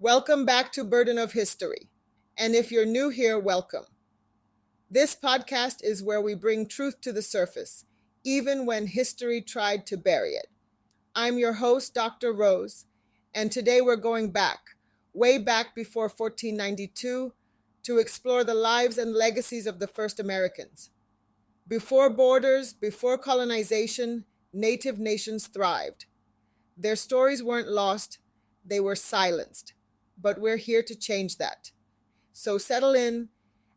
Welcome back to Burden of History. And if you're new here, welcome. This podcast is where we bring truth to the surface, even when history tried to bury it. I'm your host, Dr. Rose, and today we're going back, way back before 1492, to explore the lives and legacies of the first Americans. Before borders, before colonization, native nations thrived. Their stories weren't lost, they were silenced. But we're here to change that. So settle in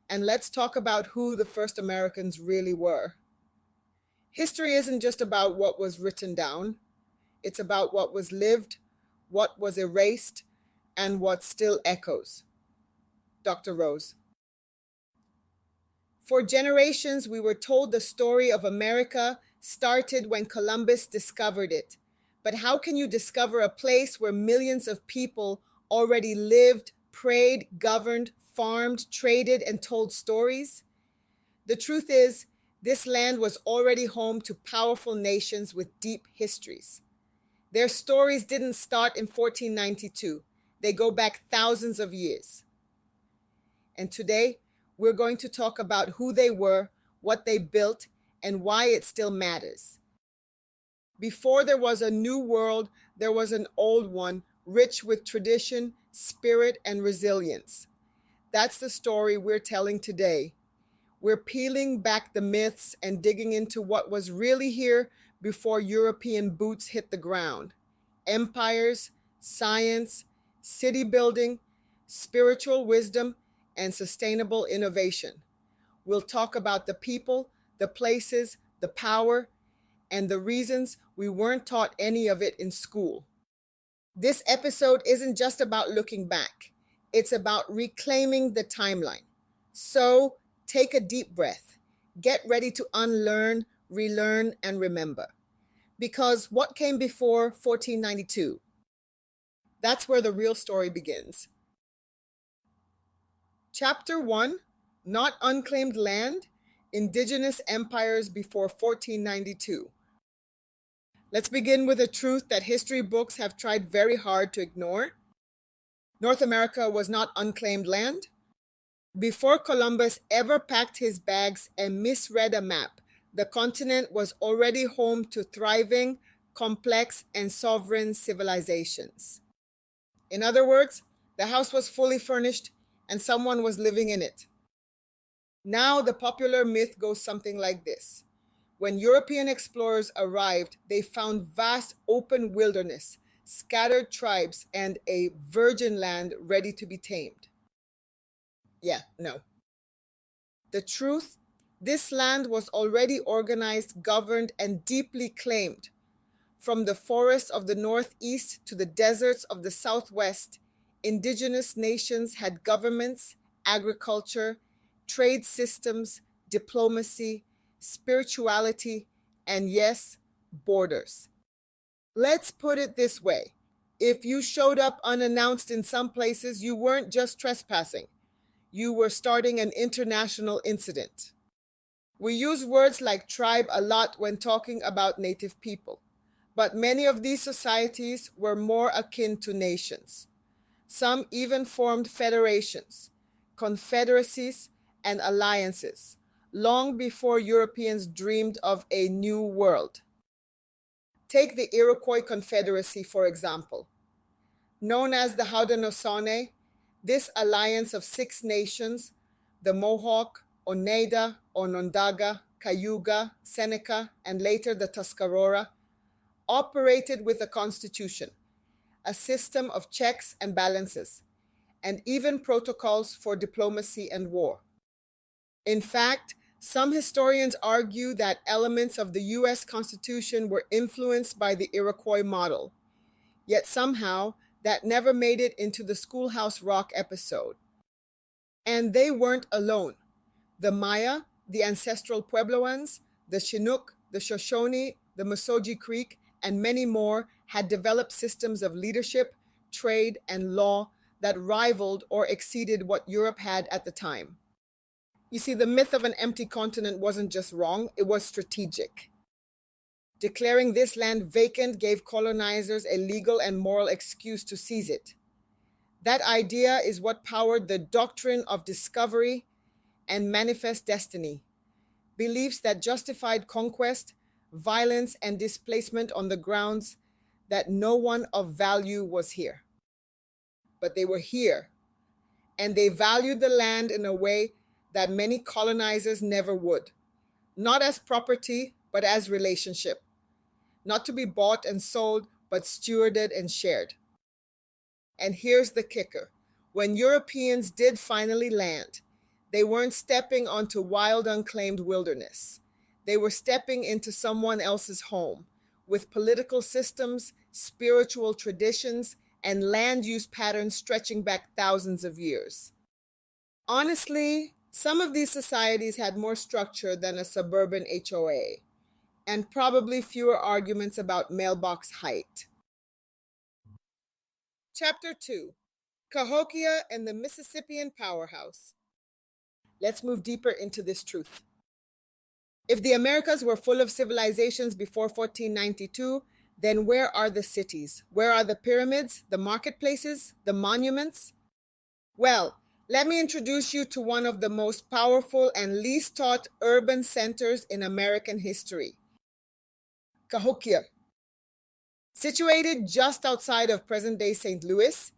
and let's talk about who the first Americans really were. History isn't just about what was written down, it's about what was lived, what was erased, and what still echoes. Dr. Rose. For generations, we were told the story of America started when Columbus discovered it. But how can you discover a place where millions of people already lived, prayed, governed, farmed, traded, and told stories? The truth is, this land was already home to powerful nations with deep histories. Their stories didn't start in 1492. They go back thousands of years. And today, we're going to talk about who they were, what they built, and why it still matters. Before there was a new world, there was an old one, rich with tradition, spirit, and resilience. That's the story we're telling today. We're peeling back the myths and digging into what was really here before European boots hit the ground. Empires, science, city building, spiritual wisdom, and sustainable innovation. We'll talk about the people, the places, the power, and the reasons we weren't taught any of it in school. This episode isn't just about looking back. It's about reclaiming the timeline. So take a deep breath. Get ready to unlearn, relearn, and remember. Because what came before 1492? That's where the real story begins. Chapter 1, Not Unclaimed Land, Indigenous Empires Before 1492. Let's begin with a truth that history books have tried very hard to ignore. North America was not unclaimed land. Before Columbus ever packed his bags and misread a map, the continent was already home to thriving, complex, and sovereign civilizations. In other words, the house was fully furnished and someone was living in it. Now the popular myth goes something like this. When European explorers arrived, they found vast open wilderness, scattered tribes, and a virgin land ready to be tamed. Yeah, no. The truth, this land was already organized, governed, and deeply claimed. From the forests of the Northeast to the deserts of the Southwest, indigenous nations had governments, agriculture, trade systems, diplomacy, spirituality, and yes, borders. Let's put it this way. If you showed up unannounced in some places, you weren't just trespassing. You were starting an international incident. We use words like tribe a lot when talking about native people, but many of these societies were more akin to nations. Some even formed federations, confederacies, and alliances, long before Europeans dreamed of a new world. Take the Iroquois Confederacy, for example. Known as the Haudenosaunee, this alliance of 6 nations, the Mohawk, Oneida, Onondaga, Cayuga, Seneca, and later the Tuscarora, operated with a constitution, a system of checks and balances, and even protocols for diplomacy and war. In fact, some historians argue that elements of the U.S. Constitution were influenced by the Iroquois model, yet somehow that never made it into the Schoolhouse Rock episode. And they weren't alone. The Maya, the ancestral Puebloans, the Chinook, the Shoshone, the Muskogee Creek, and many more had developed systems of leadership, trade, and law that rivaled or exceeded what Europe had at the time. You see, the myth of an empty continent wasn't just wrong, it was strategic. Declaring this land vacant gave colonizers a legal and moral excuse to seize it. That idea is what powered the doctrine of discovery and manifest destiny, beliefs that justified conquest, violence, and displacement on the grounds that no one of value was here. But they were here, and they valued the land in a way that many colonizers never would, not as property, but as relationship, not to be bought and sold, but stewarded and shared. And here's the kicker: when Europeans did finally land, they weren't stepping onto wild, unclaimed wilderness. They were stepping into someone else's home with political systems, spiritual traditions, and land use patterns stretching back thousands of years. Honestly, some of these societies had more structure than a suburban HOA, and probably fewer arguments about mailbox height. Chapter 2: Cahokia and the Mississippian Powerhouse. Let's move deeper into this truth. If the Americas were full of civilizations before 1492, then where are the cities? Where are the pyramids, the marketplaces, the monuments? Well, let me introduce you to one of the most powerful and least taught urban centers in American history: Cahokia. Situated just outside of present-day St. Louis,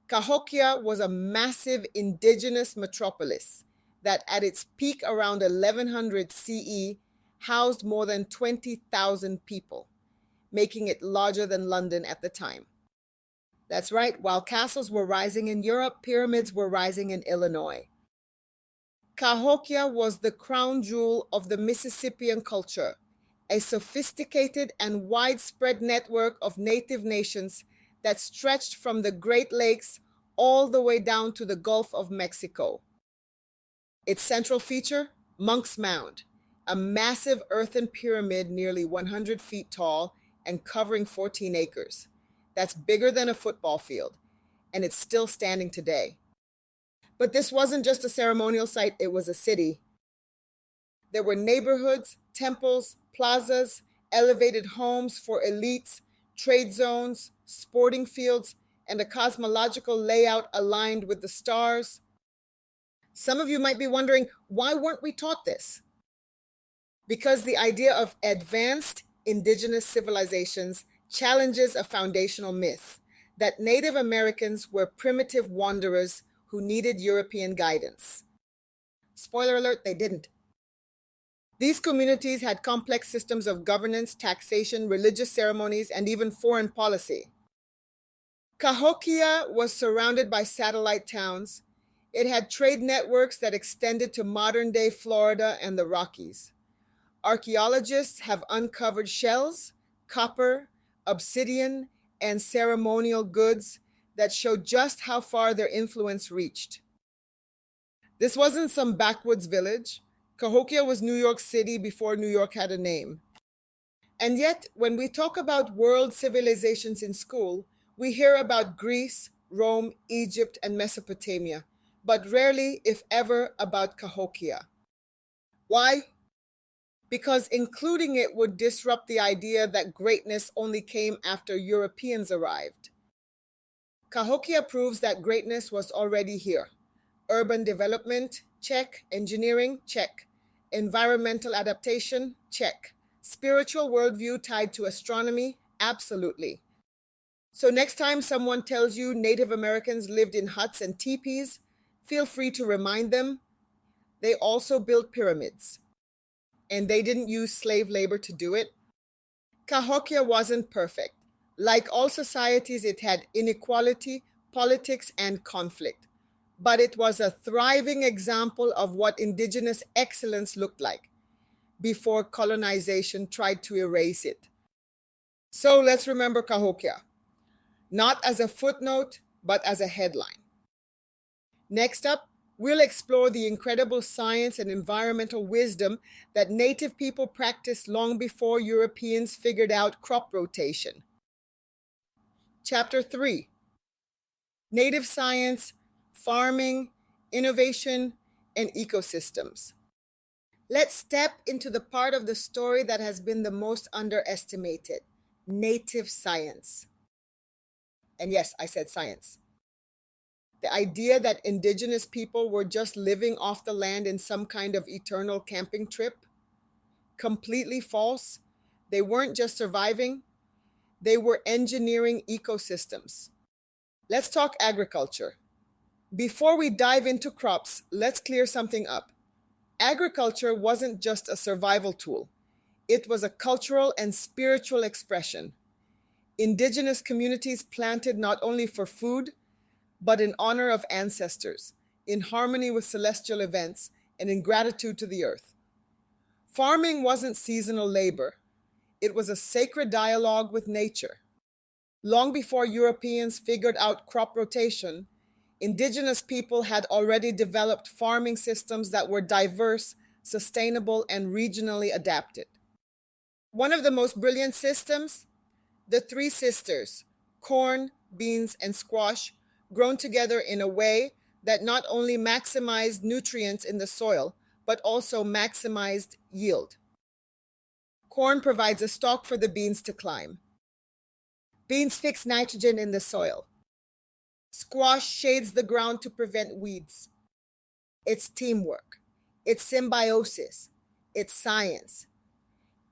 Cahokia was a massive indigenous metropolis that at its peak around 1100 CE housed more than 20,000 people, making it larger than London at the time. That's right, while castles were rising in Europe, pyramids were rising in Illinois. Cahokia was the crown jewel of the Mississippian culture, a sophisticated and widespread network of native nations that stretched from the Great Lakes all the way down to the Gulf of Mexico. Its central feature: Monk's Mound, a massive earthen pyramid nearly 100 feet tall and covering 14 acres. That's bigger than a football field, and it's still standing today. But this wasn't just a ceremonial site, it was a city. There were neighborhoods, temples, plazas, elevated homes for elites, trade zones, sporting fields, and a cosmological layout aligned with the stars. Some of you might be wondering, why weren't we taught this? Because the idea of advanced indigenous civilizations challenges a foundational myth that Native Americans were primitive wanderers who needed European guidance. Spoiler alert, they didn't. These communities had complex systems of governance, taxation, religious ceremonies, and even foreign policy. Cahokia was surrounded by satellite towns. It had trade networks that extended to modern-day Florida and the Rockies. Archaeologists have uncovered shells, copper, obsidian, and ceremonial goods that show just how far their influence reached. This wasn't some backwoods village. Cahokia was New York City before New York had a name. And yet, when we talk about world civilizations in school, we hear about Greece, Rome, Egypt, and Mesopotamia, but rarely, if ever, about Cahokia. Why? Because including it would disrupt the idea that greatness only came after Europeans arrived. Cahokia proves that greatness was already here. Urban development, check. Engineering, check. Environmental adaptation, check. Spiritual worldview tied to astronomy, absolutely. So next time someone tells you Native Americans lived in huts and teepees, feel free to remind them they also built pyramids. And they didn't use slave labor to do it. Cahokia wasn't perfect. Like all societies, it had inequality, politics, and conflict. But it was a thriving example of what indigenous excellence looked like before colonization tried to erase it. So let's remember Cahokia, not as a footnote, but as a headline. Next up, we'll explore the incredible science and environmental wisdom that Native people practiced long before Europeans figured out crop rotation. Chapter 3: Native Science, Farming, Innovation, and Ecosystems. Let's step into the part of the story that has been the most underestimated: native science. And yes, I said science. The idea that indigenous people were just living off the land in some kind of eternal camping trip, completely false. They weren't just surviving, they were engineering ecosystems. Let's talk agriculture. Before we dive into crops, let's clear something up. Agriculture wasn't just a survival tool, it was a cultural and spiritual expression. Indigenous communities planted not only for food, but in honor of ancestors, in harmony with celestial events, and in gratitude to the earth. Farming wasn't seasonal labor, it was a sacred dialogue with nature. Long before Europeans figured out crop rotation, indigenous people had already developed farming systems that were diverse, sustainable, and regionally adapted. One of the most brilliant systems, the three sisters, corn, beans, and squash, grown together in a way that not only maximized nutrients in the soil, but also maximized yield. Corn provides a stalk for the beans to climb. Beans fix nitrogen in the soil. Squash shades the ground to prevent weeds. It's teamwork. It's symbiosis. It's science.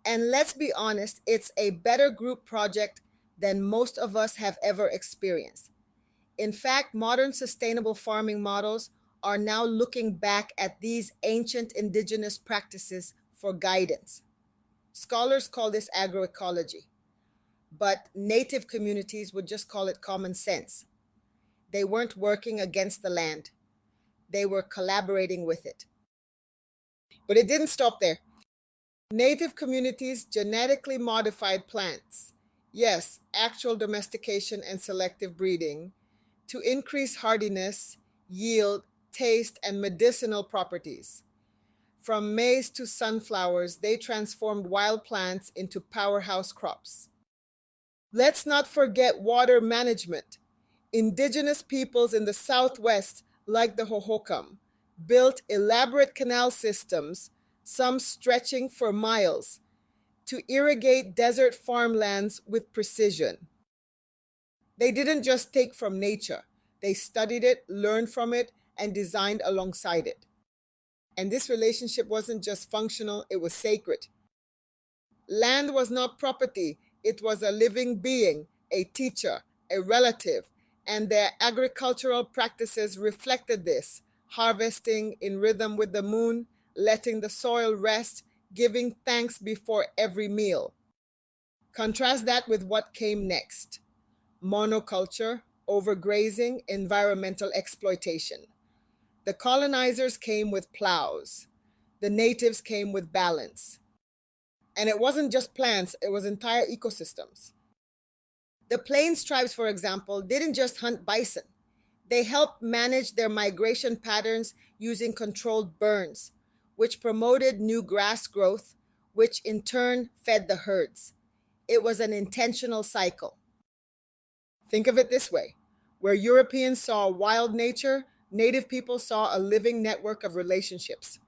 And let's be honest, it's a better group project than most of us have ever experienced. In fact, modern sustainable farming models are now looking back at these ancient indigenous practices for guidance. Scholars call this agroecology, but native communities would just call it common sense. They weren't working against the land, they were collaborating with it. But it didn't stop there. Native communities genetically modified plants, yes, actual domestication and selective breeding, to increase hardiness, yield, taste, and medicinal properties. From maize to sunflowers, they transformed wild plants into powerhouse crops. Let's not forget water management. Indigenous peoples in the Southwest, like the Hohokam, built elaborate canal systems, some stretching for miles, to irrigate desert farmlands with precision. They didn't just take from nature, they studied it, learned from it, and designed alongside it. And this relationship wasn't just functional, it was sacred. Land was not property, it was a living being, a teacher, a relative, and their agricultural practices reflected this, harvesting in rhythm with the moon, letting the soil rest, giving thanks before every meal. Contrast that with what came next: monoculture, overgrazing, environmental exploitation. The colonizers came with plows. The natives came with balance. And it wasn't just plants, it was entire ecosystems. The Plains tribes, for example, didn't just hunt bison. They helped manage their migration patterns using controlled burns, which promoted new grass growth, which in turn fed the herds. It was an intentional cycle. Think of it this way: where Europeans saw wild nature, native people saw a living network of relationships.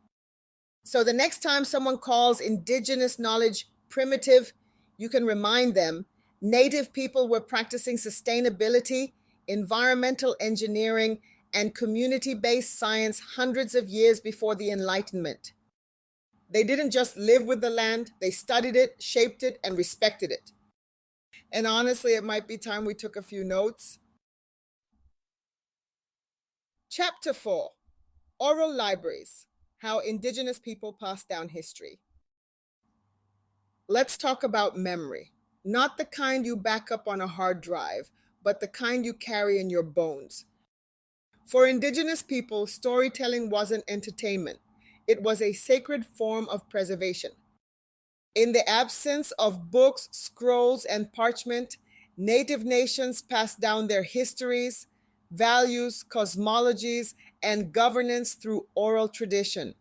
So the next time someone calls indigenous knowledge primitive, you can remind them native people were practicing sustainability, environmental engineering, and community-based science hundreds of years before the Enlightenment. They didn't just live with the land, they studied it, shaped it, and respected it. And honestly, it might be time we took a few notes. Chapter 4: Oral Libraries: How Indigenous People Pass Down History. Let's talk about memory. Not the kind you back up on a hard drive, but the kind you carry in your bones. For Indigenous people, storytelling wasn't entertainment. It was a sacred form of preservation. In the absence of books, scrolls, and parchment, Native nations passed down their histories, values, cosmologies, and governance through oral tradition,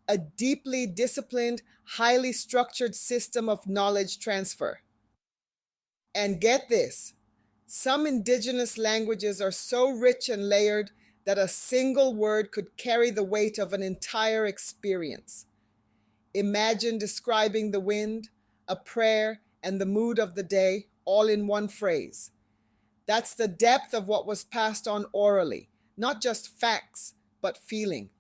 a deeply disciplined, highly structured system of knowledge transfer. And get this, some indigenous languages are so rich and layered that a single word could carry the weight of an entire experience. Imagine describing the wind, a prayer, and the mood of the day all in one phrase. That's the depth of what was passed on orally, not just facts, but feeling.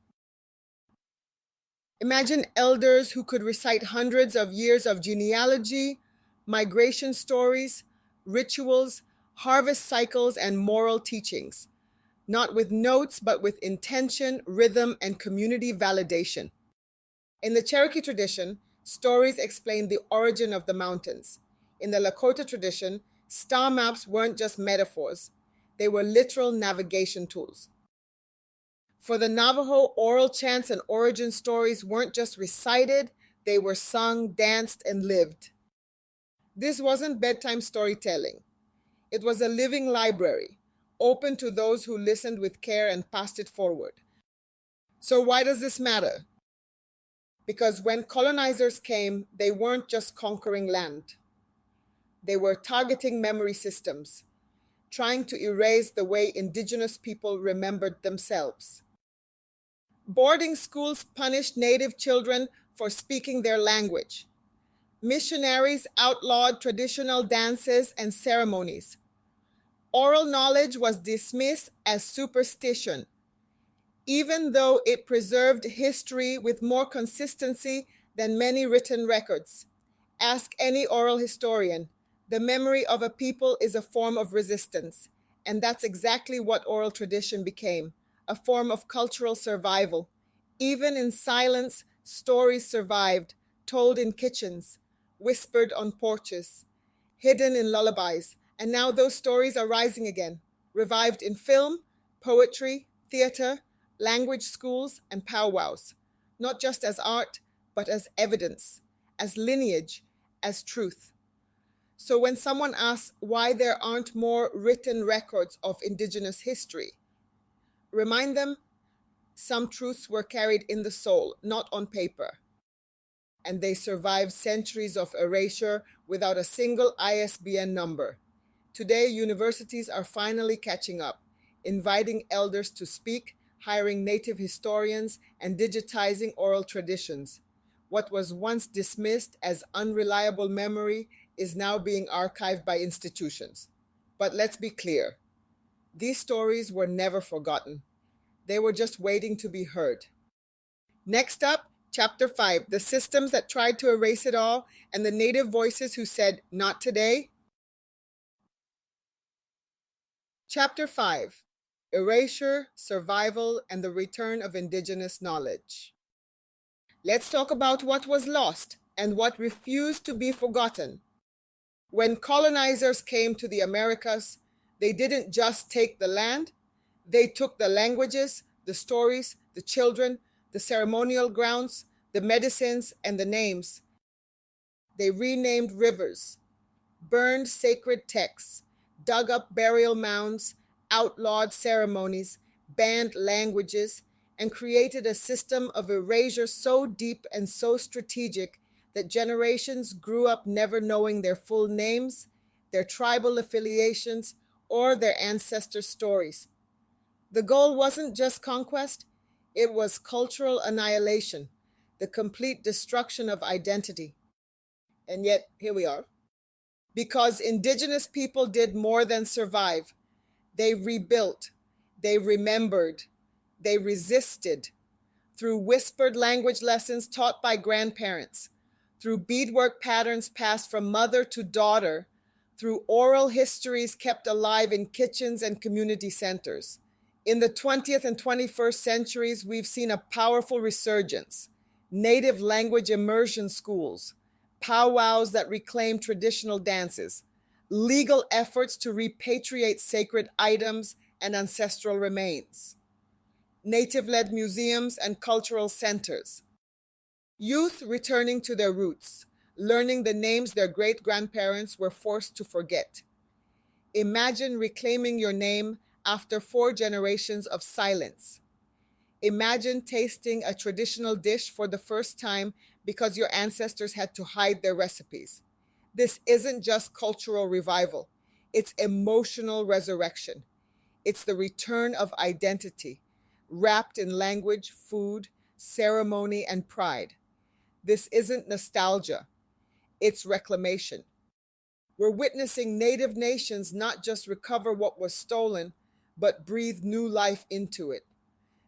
Imagine elders who could recite hundreds of years of genealogy, migration stories, rituals, harvest cycles, and moral teachings, not with notes, but with intention, rhythm, and community validation. In the Cherokee tradition, stories explain the origin of the mountains. In the Lakota tradition, star maps weren't just metaphors, they were literal navigation tools. For the Navajo, oral chants and origin stories weren't just recited, they were sung, danced, and lived. This wasn't bedtime storytelling, it was a living library, open to those who listened with care and passed it forward. So, why does this matter? Because when colonizers came, they weren't just conquering land, they were targeting memory systems, trying to erase the way indigenous people remembered themselves. Boarding schools punished Native children for speaking their language. Missionaries outlawed traditional dances and ceremonies. Oral knowledge was dismissed as superstition, even though it preserved history with more consistency than many written records. Ask any oral historian. The memory of a people is a form of resistance, and that's exactly what oral tradition became, a form of cultural survival. Even in silence, stories survived, told in kitchens, whispered on porches, hidden in lullabies, and now those stories are rising again, revived in film, poetry, theater, language schools, and powwows, not just as art, but as evidence, as lineage, as truth. So when someone asks why there aren't more written records of Indigenous history, remind them some truths were carried in the soul, not on paper, and they survived centuries of erasure without a single ISBN number. Today, universities are finally catching up, inviting elders to speak, hiring native historians, and digitizing oral traditions. What was once dismissed as unreliable memory is now being archived by institutions. But let's be clear, these stories were never forgotten. They were just waiting to be heard. Next up, Chapter 5, the systems that tried to erase it all and the native voices who said, not today. Chapter 5, Erasure, Survival, and the Return of Indigenous Knowledge. Let's talk about what was lost and what refused to be forgotten. When colonizers came to the Americas, they didn't just take the land, they took the languages, the stories, the children, the ceremonial grounds, the medicines, and the names. They renamed rivers, burned sacred texts, dug up burial mounds, outlawed ceremonies, banned languages, and created a system of erasure so deep and so strategic that generations grew up never knowing their full names, their tribal affiliations, or their ancestors' stories. The goal wasn't just conquest, it was cultural annihilation, the complete destruction of identity. And yet, here we are. Because indigenous people did more than survive. They rebuilt, they remembered, they resisted through whispered language lessons taught by grandparents, through beadwork patterns passed from mother to daughter, through oral histories kept alive in kitchens and community centers. In the 20th and 21st centuries, we've seen a powerful resurgence, native language immersion schools, powwows that reclaim traditional dances, legal efforts to repatriate sacred items and ancestral remains, native-led museums and cultural centers, youth returning to their roots, learning the names their great-grandparents were forced to forget. Imagine reclaiming your name after 4 generations of silence. Imagine tasting a traditional dish for the first time because your ancestors had to hide their recipes. This isn't just cultural revival, it's emotional resurrection. It's the return of identity, wrapped in language, food, ceremony, and pride. This isn't nostalgia, it's reclamation. We're witnessing native nations not just recover what was stolen, but breathe new life into it.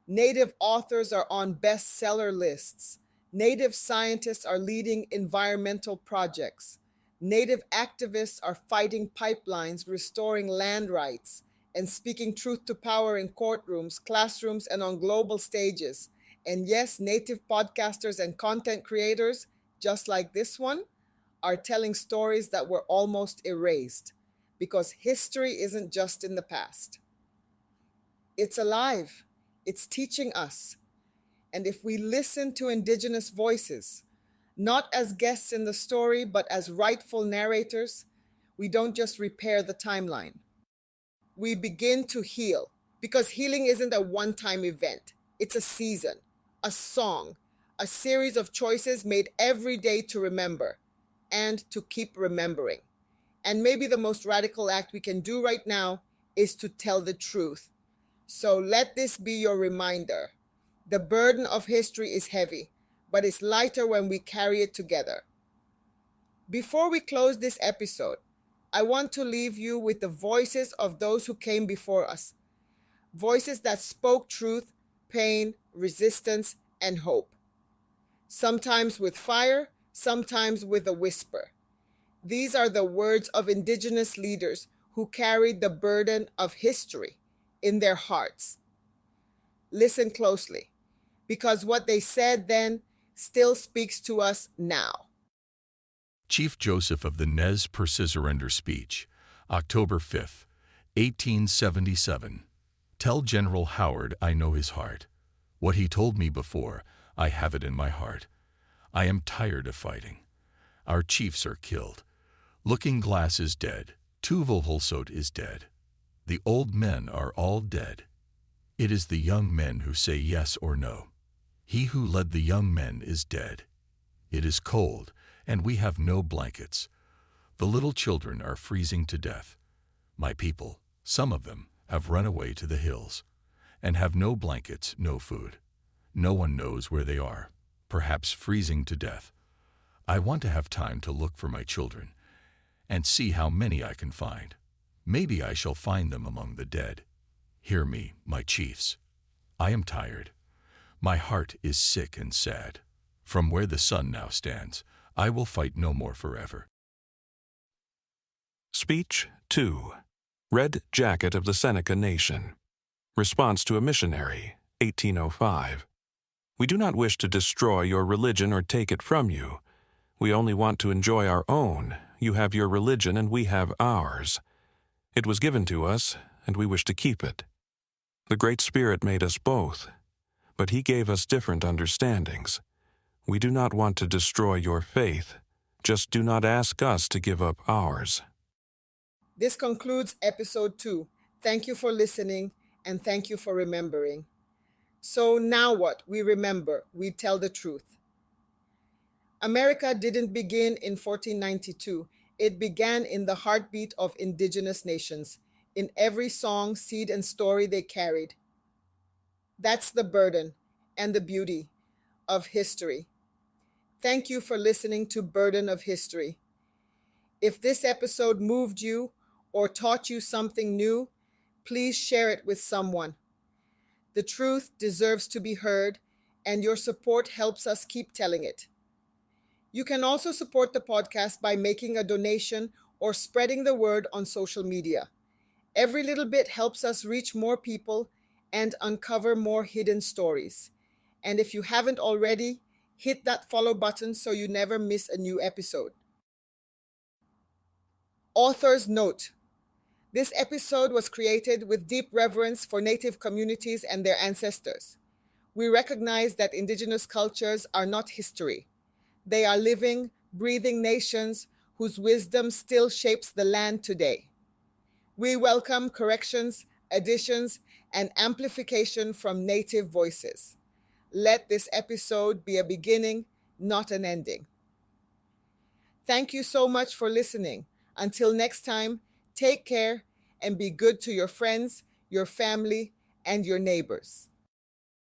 Native authors are on bestseller lists. Native scientists are leading environmental projects. Native activists are fighting pipelines, restoring land rights, and speaking truth to power in courtrooms, classrooms, and on global stages. And yes, Native podcasters and content creators, just like this one, are telling stories that were almost erased because history isn't just in the past. It's alive. It's teaching us. And if we listen to Indigenous voices, not as guests in the story, but as rightful narrators, we don't just repair the timeline. We begin to heal, because healing isn't a one-time event. It's a season, a song, a series of choices made every day to remember and to keep remembering. And maybe the most radical act we can do right now is to tell the truth. So let this be your reminder. The burden of history is heavy, but it's lighter when we carry it together. Before we close this episode, I want to leave you with the voices of those who came before us. Voices that spoke truth, pain, resistance, and hope. Sometimes with fire, sometimes with a whisper. These are the words of Indigenous leaders who carried the burden of history in their hearts. Listen closely, because what they said then still speaks to us now. Chief Joseph of the Nez Perce Surrender Speech, October 5, 1877. Tell General Howard I know his heart. What he told me before, I have it in my heart. I am tired of fighting. Our chiefs are killed. Looking Glass is dead. Tuval is dead. The old men are all dead. It is the young men who say yes or no. He who led the young men is dead. It is cold, and we have no blankets. The little children are freezing to death. My people, some of them, have run away to the hills, and have no blankets, no food. No one knows where they are, perhaps freezing to death. I want to have time to look for my children, and see how many I can find. Maybe I shall find them among the dead. Hear me, my chiefs. I am tired. My heart is sick and sad. From where the sun now stands, I will fight no more forever. Speech 2. Red Jacket of the Seneca Nation. Response to a Missionary, 1805. We do not wish to destroy your religion or take it from you. We only want to enjoy our own. You have your religion and we have ours. It was given to us, and we wish to keep it. The Great Spirit made us both, but He gave us different understandings. We do not want to destroy your faith. Just do not ask us to give up ours. This concludes episode 2. Thank you for listening, and thank you for remembering. So now what? We remember. We tell the truth. America didn't begin in 1492. It began in the heartbeat of Indigenous nations, in every song, seed, and story they carried. That's the burden and the beauty of history. Thank you for listening to Burden of History. If this episode moved you or taught you something new, please share it with someone. The truth deserves to be heard, and your support helps us keep telling it. You can also support the podcast by making a donation or spreading the word on social media. Every little bit helps us reach more people and uncover more hidden stories. And if you haven't already, hit that follow button so you never miss a new episode. Author's note: this episode was created with deep reverence for Native communities and their ancestors. We recognize that Indigenous cultures are not history. They are living, breathing nations whose wisdom still shapes the land today. We welcome corrections, additions, and amplification from Native voices. Let this episode be a beginning, not an ending. Thank you so much for listening. Until next time, take care and be good to your friends, your family, and your neighbors.